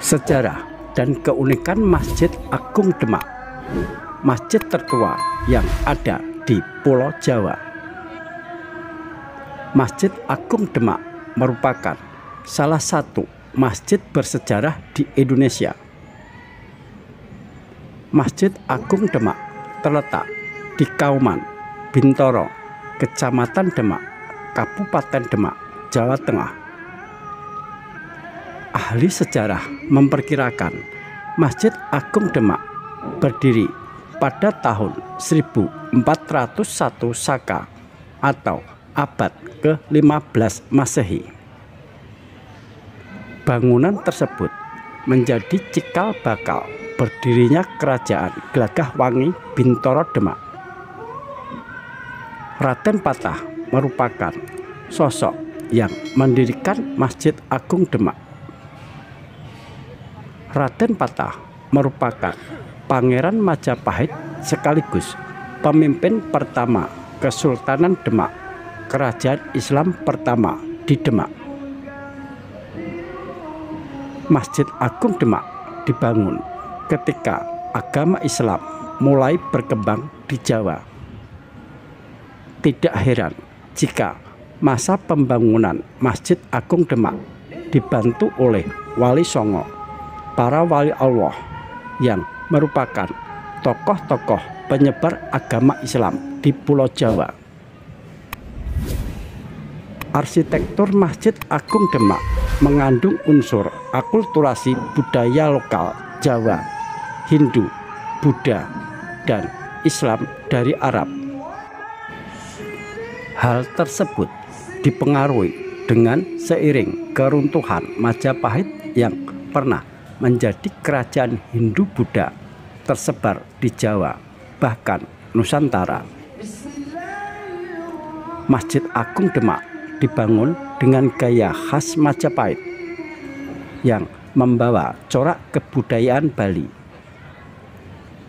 Sejarah dan keunikan Masjid Agung Demak, masjid tertua yang ada di Pulau Jawa. Masjid Agung Demak merupakan salah satu masjid bersejarah di Indonesia. Masjid Agung Demak terletak di Kauman, Bintoro, Kecamatan Demak, Kabupaten Demak, Jawa Tengah. Ahli sejarah memperkirakan Masjid Agung Demak berdiri pada tahun 1401 Saka atau abad ke-15 Masehi. Bangunan tersebut menjadi cikal bakal berdirinya Kerajaan Glagahwangi Bintoro Demak. Raden Patah merupakan sosok yang mendirikan Masjid Agung Demak. Raden Patah merupakan Pangeran Majapahit sekaligus pemimpin pertama Kesultanan Demak, kerajaan Islam pertama di Demak. Masjid Agung Demak dibangun ketika agama Islam mulai berkembang di Jawa. Tidak heran jika masa pembangunan Masjid Agung Demak dibantu oleh Wali Songo, para wali Allah yang merupakan tokoh-tokoh penyebar agama Islam di Pulau Jawa. Arsitektur Masjid Agung Demak mengandung unsur akulturasi budaya lokal Jawa, Hindu, Buddha, dan Islam dari Arab. Hal tersebut dipengaruhi dengan seiring keruntuhan Majapahit yang pernah menjadi kerajaan Hindu-Buddha tersebar di Jawa, bahkan Nusantara. Masjid Agung Demak dibangun dengan gaya khas Majapahit yang membawa corak kebudayaan Bali.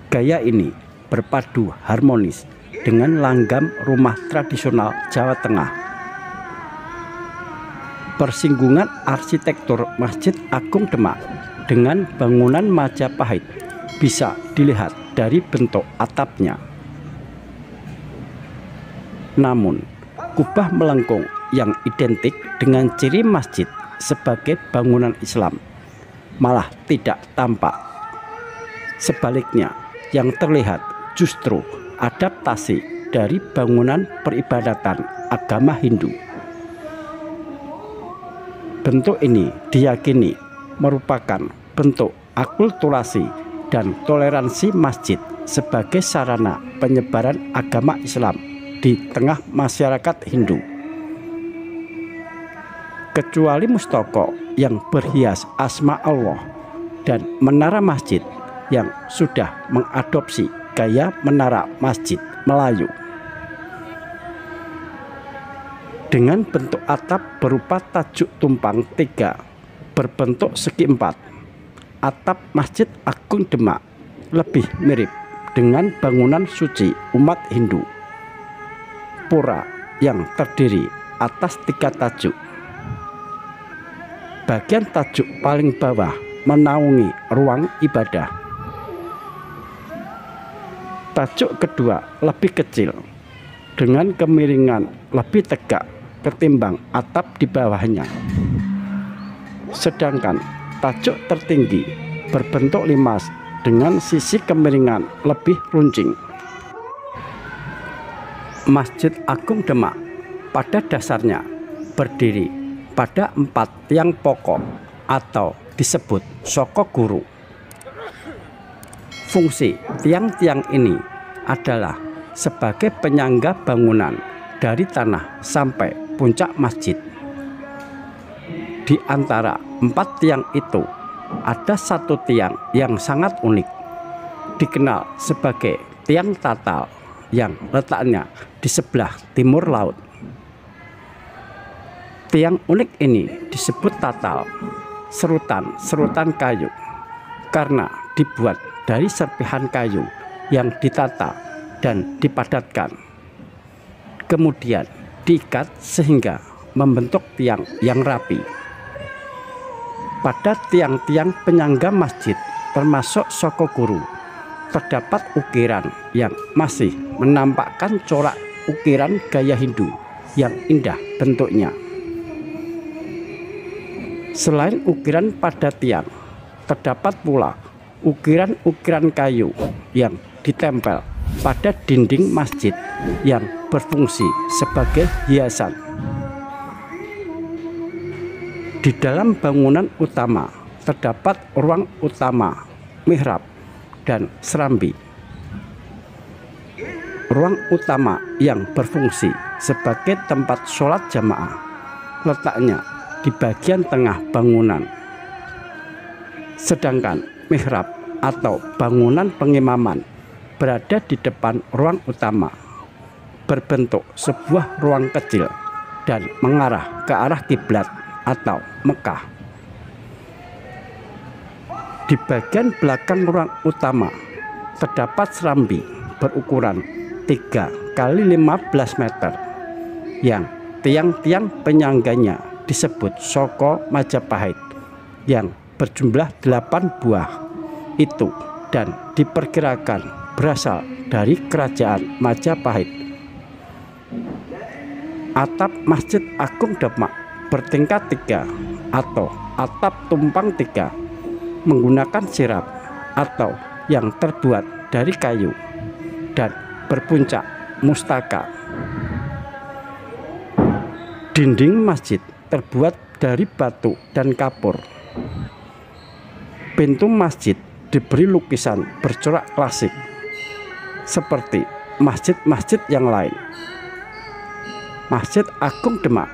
Gaya ini berpadu harmonis dengan langgam rumah tradisional Jawa Tengah. Persinggungan arsitektur Masjid Agung Demak dengan bangunan Majapahit bisa dilihat dari bentuk atapnya. Namun, kubah melengkung yang identik dengan ciri masjid sebagai bangunan Islam malah tidak tampak. Sebaliknya, yang terlihat justru adaptasi dari bangunan peribadatan agama Hindu. Bentuk ini diyakini merupakan bentuk akulturasi dan toleransi masjid sebagai sarana penyebaran agama Islam di tengah masyarakat Hindu. Kecuali mustoko yang berhias asma Allah dan menara masjid yang sudah mengadopsi gaya menara masjid Melayu. Dengan bentuk atap berupa tajuk tumpang 3 berbentuk segi 4, atap Masjid Agung Demak lebih mirip dengan bangunan suci umat Hindu. Pura yang terdiri atas 3 tajuk. Bagian tajuk paling bawah menaungi ruang ibadah. Tajuk kedua lebih kecil dengan kemiringan lebih tegak ketimbang atap di bawahnya. Sedangkan tajuk tertinggi berbentuk limas dengan sisi kemiringan lebih runcing. Masjid Agung Demak pada dasarnya berdiri pada 4 tiang pokok atau disebut soko guru. Fungsi tiang-tiang ini adalah sebagai penyangga bangunan dari tanah sampai puncak masjid. Di antara 4 tiang itu ada 1 tiang yang sangat unik, dikenal sebagai tiang tatal yang letaknya di sebelah timur laut. Tiang unik ini disebut tatal, serutan kayu, karena dibuat dari serpihan kayu yang ditata dan dipadatkan. Kemudian diikat sehingga membentuk tiang yang rapi. Pada tiang-tiang penyangga masjid termasuk Sokoguru terdapat ukiran yang masih menampakkan corak ukiran gaya Hindu yang indah bentuknya. Selain ukiran pada tiang, terdapat pula ukiran-ukiran kayu yang ditempel pada dinding masjid yang berfungsi sebagai hiasan. Di dalam bangunan utama terdapat ruang utama, mihrab, dan serambi. Ruang utama yang berfungsi sebagai tempat sholat jamaah letaknya di bagian tengah bangunan. Sedangkan mihrab atau bangunan pengimaman berada di depan ruang utama, berbentuk sebuah ruang kecil dan mengarah ke arah kiblat atau Mekah. Di bagian belakang ruang utama terdapat serambi berukuran 3 kali 15 meter yang tiang-tiang penyangganya disebut Soko Majapahit yang berjumlah 8 buah itu dan diperkirakan berasal dari kerajaan Majapahit. Atap Masjid Agung Demak bertingkat 3 atau atap tumpang 3 menggunakan sirap atau yang terbuat dari kayu dan berpuncak mustaka. Dinding masjid terbuat dari batu dan kapur. Pintu masjid diberi lukisan bercorak klasik seperti masjid-masjid yang lain. Masjid Agung Demak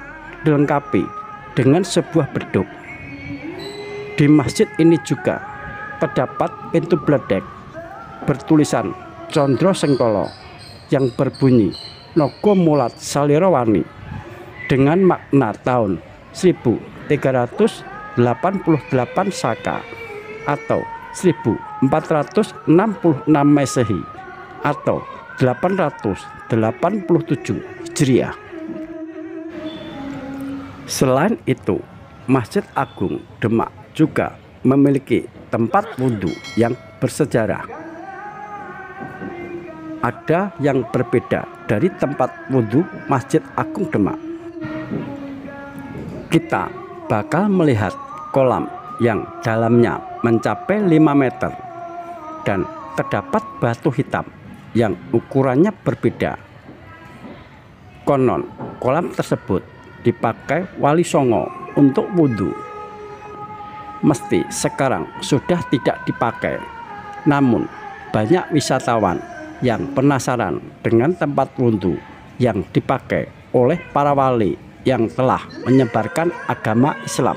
dilengkapi dengan sebuah beduk. Di masjid ini juga terdapat pintu bledek bertulisan Condro Sengkolo yang berbunyi Nogo Mulat Salirawani dengan makna tahun 1388 Saka atau 1466 Masehi atau 887 Hijriah. Selain itu, Masjid Agung Demak juga memiliki tempat wudhu yang bersejarah. Ada yang berbeda dari tempat wudhu Masjid Agung Demak. Kita bakal melihat kolam yang dalamnya mencapai 5 meter dan terdapat batu hitam yang ukurannya berbeda. Konon kolam tersebut dipakai Wali Songo untuk wudhu. Mesti sekarang sudah tidak dipakai, namun banyak wisatawan yang penasaran dengan tempat wudhu yang dipakai oleh para wali yang telah menyebarkan agama Islam.